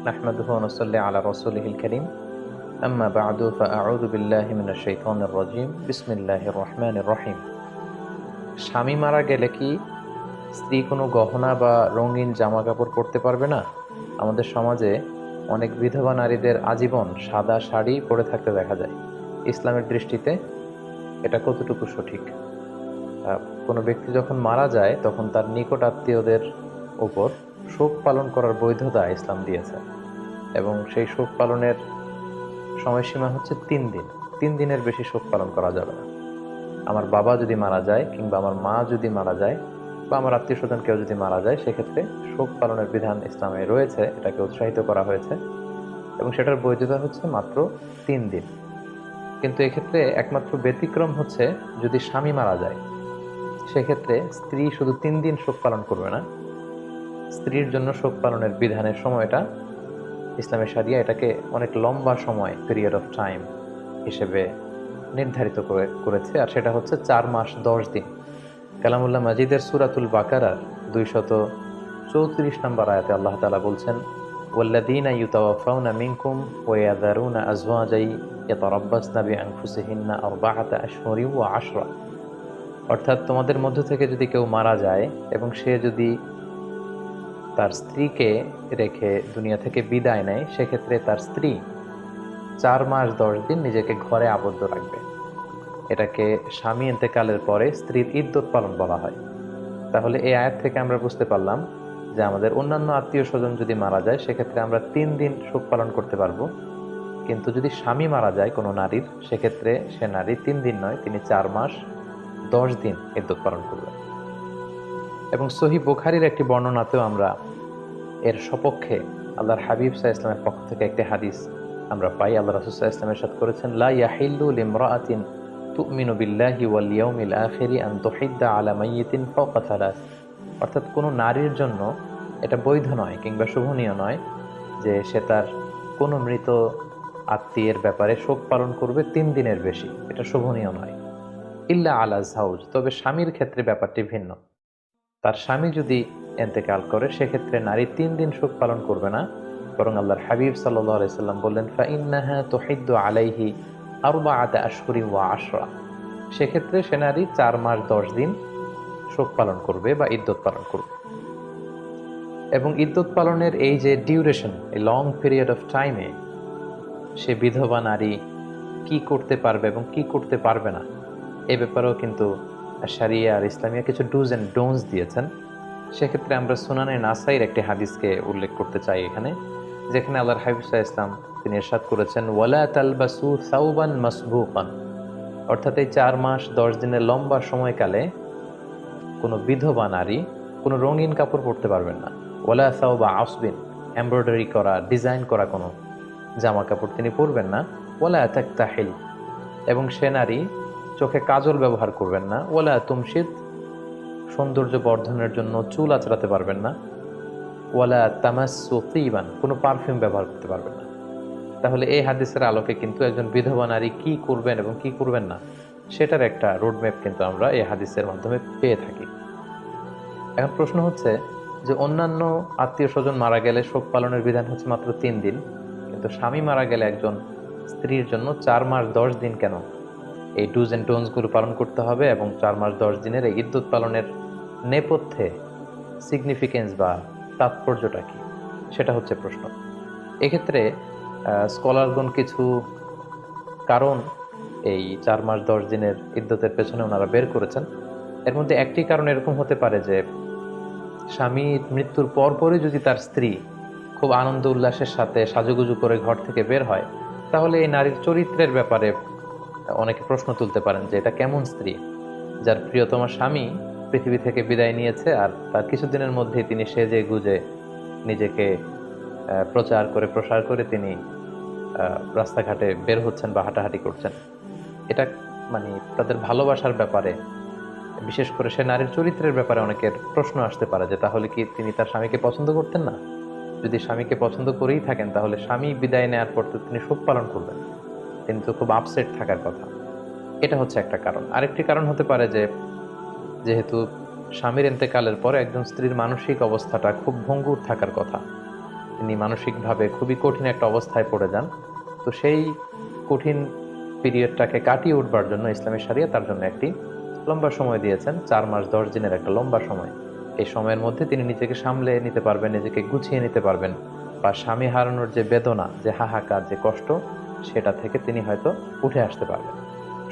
نحمده ونصلي على رسوله الكريم أما بعد فأعوذ بالله من الشيطان الرجيم بسم الله الرحمن الرحيم স্বামী মারা গেলে কি স্ত্রী কোনো গহনা বা রঙিন জামা কাপড় পরতে পারবে না? আমাদের সমাজে অনেক বিধবা নারীদের আজীবন সাদা শাড়ি পরে থাকতে দেখা যায়। ইসলামের দৃষ্টিতে এটা কতটুকু সঠিক? কোনো ব্যক্তি যখন মারা যায় তখন তার নিকট আত্মীয়দের উপর শোক পালন করার বৈধতা ইসলাম দিয়েছে, এবং সেই শোক পালনের সময়সীমা হচ্ছে 3 দিন। 3 দিনের বেশি শোক পালন করা যাবে না। আমার বাবা যদি মারা যায়, কিংবা আমার মা যদি মারা যায়, বা আমার আত্মীয় স্বজন কেউ যদি মারা যায়, সেক্ষেত্রে শোক পালনের বিধান ইসলামে রয়েছে, এটাকে উৎসাহিত করা হয়েছে, এবং সেটার বৈধতা হচ্ছে মাত্র 3 দিন। কিন্তু এক্ষেত্রে একমাত্র ব্যতিক্রম হচ্ছে যদি স্বামী মারা যায়, সেক্ষেত্রে স্ত্রী শুধু 3 দিন শোক পালন করবে না। স্ত্রীর জন্য শোক পালনের বিধানের সময়টা ইসলামের শরিয়া এটাকে অনেক লম্বা সময়, পিরিয়ড অফ টাইম হিসেবে নির্ধারিত করেছে, আর সেটা হচ্ছে 4 মাস 10 দিন। কালামুল্লাহ মাজিদের সূরাতুল বাকারার 234 নম্বর আয়াতে আল্লাহ তাআলা বলছেন, ওয়াল্লাযীনা ইউতাওয়াফাউনা মিনকুম ওয়া ইয়াযারুনা আযওয়াজান ইয়াতারাব্বাসনা বিআনফুসিহিন্না আরবাআতা আশহুরিন ওয়া আশরা। অর্থাৎ তোমাদের মধ্য থেকে যদি কেউ মারা যায় এবং সে যদি তার স্ত্রীকে রেখে দুনিয়া থেকে বিদায় নেয়, সেক্ষেত্রে তার স্ত্রী 4 মাস 10 দিন নিজেকে ঘরে আবদ্ধ রাখবে। এটাকে স্বামী ইন্তেকালের পরে স্ত্রীর ইদ্যত পালন বলা হয়। তাহলে এই আয়াত থেকে আমরা বুঝতে পারলাম যে আমাদের অন্যান্য আত্মীয় স্বজন যদি মারা যায়, সেক্ষেত্রে আমরা 3 দিন শোক পালন করতে পারবো। কিন্তু যদি স্বামী মারা যায় কোনো নারীর, সেক্ষেত্রে সে নারী 3 দিন নয়, তিনি 4 মাস 10 দিন ইদ্যত পালন করবেন। এবং সহিহ বুখারীর একটি বর্ণনাতেও আমরা এর সপক্ষে আল্লাহর হাবিব সাল্লাল্লাহু আলাইহি ওয়াসাল্লামের পক্ষ থেকে একটি হাদিস আমরা পাই। আল্লাহ রাসূল সাল্লাল্লাহু আলাইহি ওয়াসাল্লাম ইরশাদ করেছেন, লা ইয়াহিল্লু লিমরাআতিন তুমিনু বিল্লাহি ওয়াল ইয়াউমিল আখিরি আন তুহিদ্দা আলা মাইয়িতিন ফাওকা সালাস। অর্থাৎ কোনো নারীর জন্য এটা বৈধ নয় কিংবা শোভনীয় নয় যে সে তার কোনো মৃত আত্মীয়ের ব্যাপারে শোক পালন করবে 3 দিনের বেশি। এটা শোভনীয় নয়। ইল্লা আলা যাওজ, তবে স্বামীর ক্ষেত্রে ব্যাপারটি ভিন্ন। তার স্বামী যদি ইন্তেকাল করে, সেক্ষেত্রে নারী 3 দিন শোক পালন করবে না, বরং আল্লাহর হাবিব সাল্লাল্লাহু আলাইহি সাল্লাম বললেন, ফাইন্নাহা তুহিদ্দু আলাইহি আরবাআতা আশহুরিন ওয়া আশরা। সেক্ষেত্রে সে নারী 4 মাস 10 দিন শোক পালন করবে বা ইদ্যত পালন করবে। এবং ইদ্যত পালনের এই যে ডিউরেশন, এই লং পিরিয়ড অফ টাইমে সে বিধবা নারী কি করতে পারবে এবং কি করতে পারবে না, এ ব্যাপারেও কিন্তু শরিয়া আর ইসলামিয়া কিছু ডুজ এন্ড ডোন্টস দিয়েছেন। সেক্ষেত্রে আমরা সুনানে নাসাইর একটি হাদিসকে উল্লেখ করতে চাই এখানে, যেখানে আল্লাহর হাবিব সাল্লাল্লাহু আলাইহি ওয়াসাল্লাম তিনি ইরশাদ করেছেন, ওয়ালা তালবাসু সাওবান মাসবুকান। অর্থাৎ এই 4 মাস 10 দিনের লম্বা সময়কালে কোনো বিধবা নারী কোনো রঙিন কাপড় পরতে পারবেন না। ওয়ালা সাওবা আসবিন, এমব্রয়ডারি করা, ডিজাইন করা কোনো জামা কাপড় তিনি পরবেন না। ওয়ালা তাকতাহিল, এবং সে নারী চোখে কাজল ব্যবহার করবেন না। ওয়ালা তুমশিদ, সৌন্দর্য বর্ধনের জন্য চুল আঁচড়াতে পারবেন না। ওয়ালা তামাসসু তিবান, কোনো পারফিউম ব্যবহার করতে পারবেন না। তাহলে এই হাদিসের আলোকে কিন্তু একজন বিধবা নারী কি করবেন এবং কি করবেন না, সেটার একটা রোডম্যাপ কিন্তু আমরা এই হাদিসের মাধ্যমে পেয়ে থাকি। এখন প্রশ্ন হচ্ছে যে অন্যান্য আত্মীয় স্বজন মারা গেলে শোক পালনের বিধান হচ্ছে মাত্র 3 দিন, কিন্তু স্বামী মারা গেলে একজন স্ত্রীর জন্য 4 মাস 10 দিন কেন এই ডুজ এন্ড ডোন্টস গুলো পালন করতে হবে? এবং 4 মাস 10 দিনের এই ইদ্যত পালনের নেপথ্যে সিগনিফিকেন্স বা তাৎপর্যটা কি, সেটা হচ্ছে প্রশ্ন। এক্ষেত্রে স্কলারগণ কিছু কারণ এই 4 মাস 10 দিনের ইদ্যতের পেছনে ওনারা বের করেছেন। এর মধ্যে একটি কারণ এরকম হতে পারে যে স্বামী মৃত্যুর পরপরই যদি তার স্ত্রী খুব আনন্দ উল্লাসের সাথে সাজুগুজু করে ঘর থেকে বের হয়, তাহলে এই নারীর চরিত্রের ব্যাপারে অনেকে প্রশ্ন তুলতে পারেন যে এটা কেমন স্ত্রী, যার প্রিয়তম স্বামী পৃথিবী থেকে বিদায় নিয়েছে, আর তার কিছুদিনের মধ্যেই তিনি সেজে গুজে নিজেকে প্রসার করে তিনি রাস্তাঘাটে বের হচ্ছেন বা হাঁটাহাঁটি করছেন। এটা মানে তাদের ভালোবাসার ব্যাপারে, বিশেষ করে সে নারীর চরিত্রের ব্যাপারে অনেকের প্রশ্ন আসতে পারে যে তাহলে কি তিনি তার স্বামীকে পছন্দ করতেন না? যদি স্বামীকে পছন্দ করেই থাকেন, তাহলে স্বামী বিদায় নেওয়ার পর তো তিনি শোক পালন করবেন, তিনি তো খুব আপসেট থাকার কথা। এটা হচ্ছে একটা কারণ। আরেকটি কারণ হতে পারে যে যেহেতু স্বামীর ইন্তেকালের পরে একজন স্ত্রীর মানসিক অবস্থাটা খুব ভঙ্গুর থাকার কথা, তিনি মানসিকভাবে খুবই কঠিন একটা অবস্থায় পড়ে যান। তো সেই কঠিন পিরিয়ডটাকে কাটিয়ে উঠবার জন্য ইসলামী শরিয়া তার জন্য একটি লম্বা সময় দিয়েছেন, 4 মাস 10 দিনের একটা লম্বা সময়। এই সময়ের মধ্যে তিনি নিজেকে সামলে নিতে পারবেন, নিজেকে গুছিয়ে নিতে পারবেন, বা স্বামী হারানোর যে বেদনা, যে হাহাকার, যে কষ্ট, সেটা থেকে তিনি হয়তো উঠে আসতে পারবেন।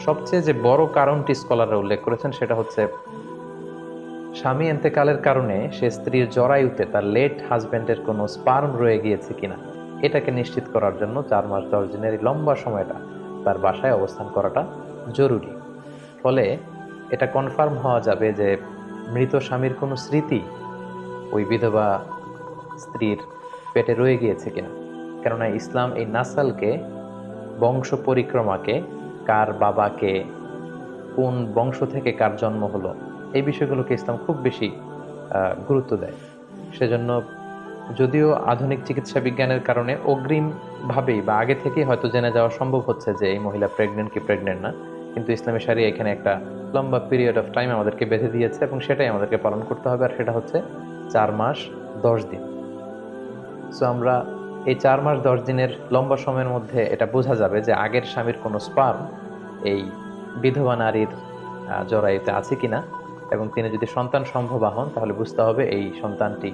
সবচেয়ে যে বড় কারণটি স্কলাররা উল্লেখ করেছেন সেটা হচ্ছে স্বামী এন্তেকালের কারণে সে স্ত্রীর জরায়ুতে তার লেট হাজব্যান্ডের কোনো স্পার্ম রয়ে গিয়েছে কিনা এটাকে নিশ্চিত করার জন্য 4 মাস 10 দিনের এই লম্বা সময়টা তার বাসায় অবস্থান করাটা জরুরি। ফলে এটা কনফার্ম হওয়া যাবে যে মৃত স্বামীর কোনো স্মৃতি ওই বিধবা স্ত্রীর পেটে রয়ে গিয়েছে কিনা। কেননা ইসলাম এই নাসালকে, বংশ পরিক্রমাকে, কার বাবাকে, কোন বংশ থেকে কার জন্ম হলো, এই বিষয়গুলোকে ইসলাম খুব বেশি গুরুত্ব দেয়। সেজন্য যদিও আধুনিক চিকিৎসা বিজ্ঞানের কারণে অগ্রিমভাবেই বা আগে থেকেই হয়তো জেনে যাওয়া সম্ভব হচ্ছে যে এই মহিলা প্রেগনেন্ট কি প্রেগনেন্ট না, কিন্তু ইসলামী শরিয়া এখানে একটা লম্বা পিরিয়ড অফ টাইম আমাদেরকে বেঁধে দিয়েছে এবং সেটাই আমাদেরকে পালন করতে হবে, আর সেটা হচ্ছে 4 মাস 10 দিন। সো আমরা এই 4 মাস 10 দিনের লম্বা সময়ের মধ্যে এটা বোঝা যাবে যে আগের স্বামীর কোনো স্পার্ম এই বিধবা নারীর জরায়ুতে আছে কিনা, এবং তিনি যদি সন্তান সম্ভবা হন তাহলে বুঝতে হবে এই সন্তানটি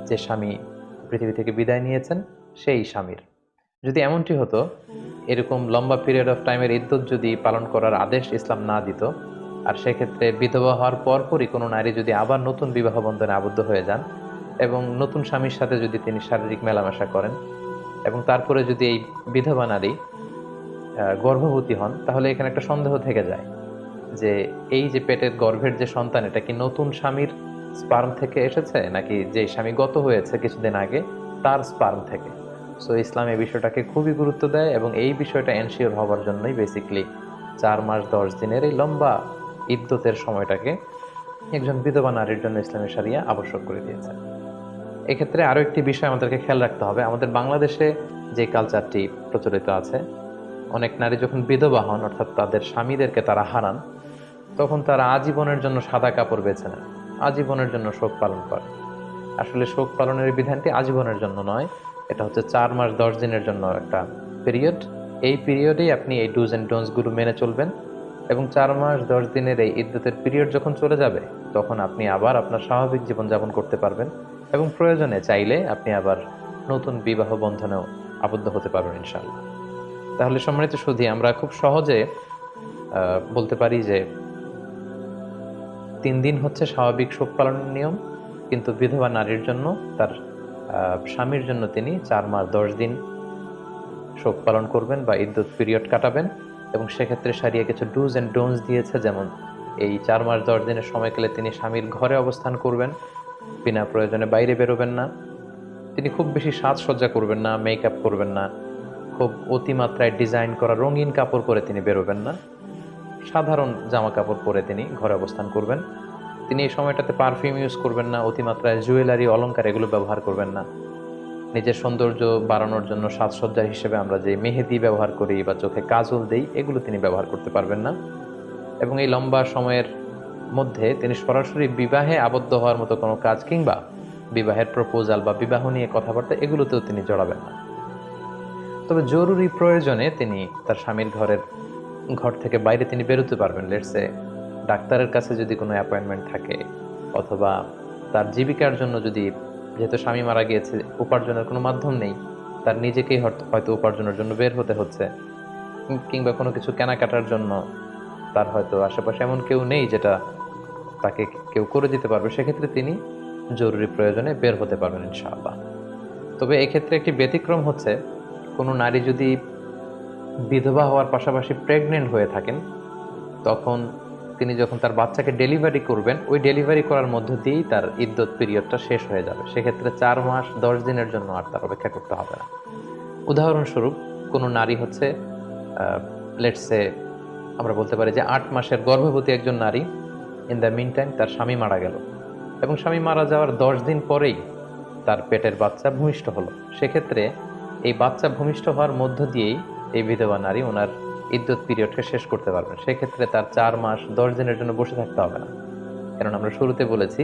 যে স্বামী পৃথিবী থেকে বিদায় নিয়েছেন সেই স্বামীর। যদি এমনটি হতো, এরকম লম্বা পিরিয়ড অফ টাইমের ইদ্যত যদি পালন করার আদেশ ইসলাম না দিত, আর সেক্ষেত্রে বিধবা হওয়ার পরপরই কোনো নারী যদি আবার নতুন বিবাহ বন্ধনে আবদ্ধ হয়ে যান এবং নতুন স্বামীর সাথে যদি তিনি শারীরিক মেলামেশা করেন এবং তারপরে যদি এই বিধবা নারী গর্ভবতী হন, তাহলে এখানে একটা সন্দেহ থেকে যায় যে এই যে পেটের গর্ভের যে সন্তান, এটা কি নতুন স্বামীর স্পার্ম থেকে এসেছে নাকি যে স্বামী গত হয়েছে কিছুদিন আগে তার স্পার্ম থেকে। সো ইসলাম এই বিষয়টাকে খুবই গুরুত্ব দেয় এবং এই বিষয়টা এনশিওর হওয়ার জন্যই বেসিক্যালি 4 মাস 10 দিনের এই লম্বা ইদ্যতের সময়টাকে একজন বিধবা নারীর জন্য ইসলামী শরিয়া আবশ্যক করে দিয়েছে। এক্ষেত্রে আরও একটি বিষয় আমাদেরকে খেয়াল রাখতে হবে। আমাদের বাংলাদেশে যে কালচারটি প্রচলিত আছে, অনেক নারী যখন বিধবা হন, অর্থাৎ তাদের স্বামীদেরকে তারা হারান, তখন তারা আজীবনের জন্য সাদা কাপড় বেছে নেন, আজীবনের জন্য শোক পালন করে। আসলে শোক পালনের বিধানটি আজীবনের জন্য নয়, এটা হচ্ছে 4 মাস 10 দিনের জন্য একটা পিরিয়ড। এই পিরিয়ডেই আপনি এই ডুজ অ্যান্ড ডোন্টসগুলো মেনে চলবেন এবং 4 মাস 10 দিনের এই ইদ্যতের পিরিয়ড যখন চলে যাবে তখন আপনি আবার আপনার স্বাভাবিক জীবনযাপন করতে পারবেন এবং প্রয়োজনে চাইলে আপনি আবার নতুন বিবাহ বন্ধনেও আবদ্ধ হতে পারবেন ইনশাআল্লাহ। তাহলে সম্মানিত সুধী, আমরা খুব সহজে বলতে পারি যে 3 দিন হচ্ছে স্বাভাবিক শোক পালনের নিয়ম, কিন্তু বিধবা নারীর জন্য, তার স্বামীর জন্য তিনি 4 মাস 10 দিন শোক পালন করবেন বা ইদ্যত পিরিয়ড কাটাবেন। এবং সেক্ষেত্রে শরিয়া কিছু ডুজ অ্যান্ড ডোন্টস দিয়েছে, যেমন এই 4 মাস 10 দিনের সময়কালে তিনি স্বামীর ঘরে অবস্থান করবেন, বিনা প্রয়োজনে বাইরে বেরোবেন না, তিনি খুব বেশি সাজসজ্জা করবেন না, মেকআপ করবেন না, খুব অতিমাত্রায় ডিজাইন করা রঙিন কাপড় পরে তিনি বেরোবেন না, সাধারণ জামা কাপড় পরে তিনি ঘরে অবস্থান করবেন। তিনি এই সময়টাতে পারফিউম ইউজ করবেন না, অতিমাত্রায় জুয়েলারি অলংকার এগুলো ব্যবহার করবেন না। নিজের সৌন্দর্য বাড়ানোর জন্য সাজসজ্জা হিসেবে আমরা যে মেহেদি ব্যবহার করি বা চোখে কাজল দেই, এগুলো তিনি ব্যবহার করতে পারবেন না। এবং এই লম্বা সময়ের মধ্যে তিনি সরাসরি বিবাহে আবদ্ধ হওয়ার মতো কোনো কাজ কিংবা বিবাহের প্রপোজাল বা বিবাহ নিয়ে কথাবার্তা এগুলোতেও তিনি জড়াবেন না। তবে জরুরি প্রয়োজনে তিনি তার স্বামীর ঘর থেকে বাইরে তিনি বেরোতে পারবেন। লেটসে ডাক্তারের কাছে যদি কোনো অ্যাপয়েন্টমেন্ট থাকে, অথবা তার জীবিকার জন্য, যদি যেহেতু স্বামী মারা গিয়েছে উপার্জনের কোনো মাধ্যম নেই, তার নিজেকেই হয়তো উপার্জনের জন্য বের হতে হচ্ছে, কিংবা কোনো কিছু কেনাকাটার জন্য তার হয়তো আশেপাশে এমন কেউ নেই যেটা তাকে কেউ করে দিতে পারবে, সেক্ষেত্রে তিনি জরুরি প্রয়োজনে বের হতে পারবেন ইনশাআল্লাহ। তবে এক্ষেত্রে একটি ব্যতিক্রম হচ্ছে, কোনো নারী যদি বিধবা হওয়ার পাশাপাশি প্রেগনেন্ট হয়ে থাকেন, তখন তিনি যখন তার বাচ্চাকে ডেলিভারি করবেন, ওই ডেলিভারি করার মধ্য দিয়েই তার ইদ্যত পিরিয়ডটা শেষ হয়ে যাবে। সেক্ষেত্রে 4 মাস 10 দিনের জন্য আর তার অপেক্ষা করতে হবে না। উদাহরণস্বরূপ, কোনো নারী হচ্ছে লেটসে আমরা বলতে পারি যে 8 মাসের গর্ভবতী একজন নারী, ইন দ্য মিন টাইম তার স্বামী মারা গেল এবং স্বামী মারা যাওয়ার 10 দিন পরেই তার পেটের বাচ্চা ভূমিষ্ঠ হলো। সেক্ষেত্রে এই বাচ্চা ভূমিষ্ঠ হওয়ার মধ্য দিয়েই এই বিধবা নারী ওনার ইদ্যত পিরিয়ডকে শেষ করতে পারবেন। সেক্ষেত্রে তার 4 মাস 10 দিনের জন্য বসে থাকতে হবে না, কারণ আমরা শুরুতে বলেছি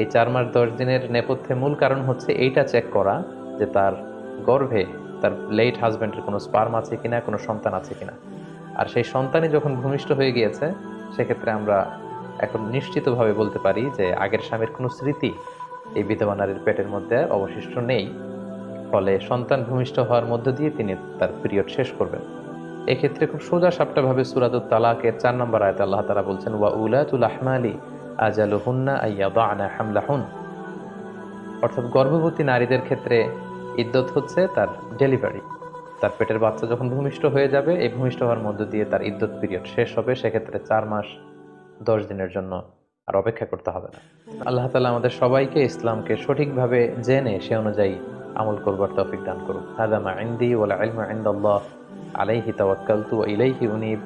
এই 4 মাস 10 দিনের নেপথ্যে মূল কারণ হচ্ছে এইটা চেক করা যে তার গর্ভে তার লেট হাজব্যান্ডের কোনো স্পার্ম আছে কিনা, কোনো সন্তান আছে কিনা। আর সেই সন্তানই যখন ভূমিষ্ঠ হয়ে গিয়েছে, সেক্ষেত্রে আমরা এখন নিশ্চিতভাবে বলতে পারি যে আগের স্বামীর কোনো স্মৃতি এই বিধবা নারীর পেটের মধ্যে অবশিষ্ট নেই। ফলে সন্তান ভূমিষ্ঠ হওয়ার মধ্য দিয়ে তিনি তার পিরিয়ড শেষ করবেন। এক্ষেত্রে খুব সোজা সাপটাভাবে সূরাতুত তালাকের 4 নম্বর আয়াতে আল্লাহ তাআলা বলছেন, ওয়া উলাতুল আহমালি আজালুহুন্না আইয়াদা'না হামলাহুন। অর্থাৎ গর্ভবতী নারীদের ক্ষেত্রে ইদ্যত হচ্ছে তার ডেলিভারি। তার পেটের বাচ্চা যখন ভূমিষ্ঠ হয়ে যাবে, এই ভূমিষ্ঠ হওয়ার মধ্য দিয়ে তার ইদ্যত পিরিয়ড শেষ হবে। সেক্ষেত্রে 4 মাস 10 দিনের জন্য আর অপেক্ষা করতে হবে না। আল্লাহ তাআলা আমাদের সবাইকে ইসলামকে সঠিকভাবে জেনে সে অনুযায়ী আমল করবার তৌফিক দান করুন। হাযা মা ইনদি ওয়াল ইলমু ইনদাল্লাহ, আলাইহি তাওয়াক্কালতু ওয়া ইলাইহি উনীব।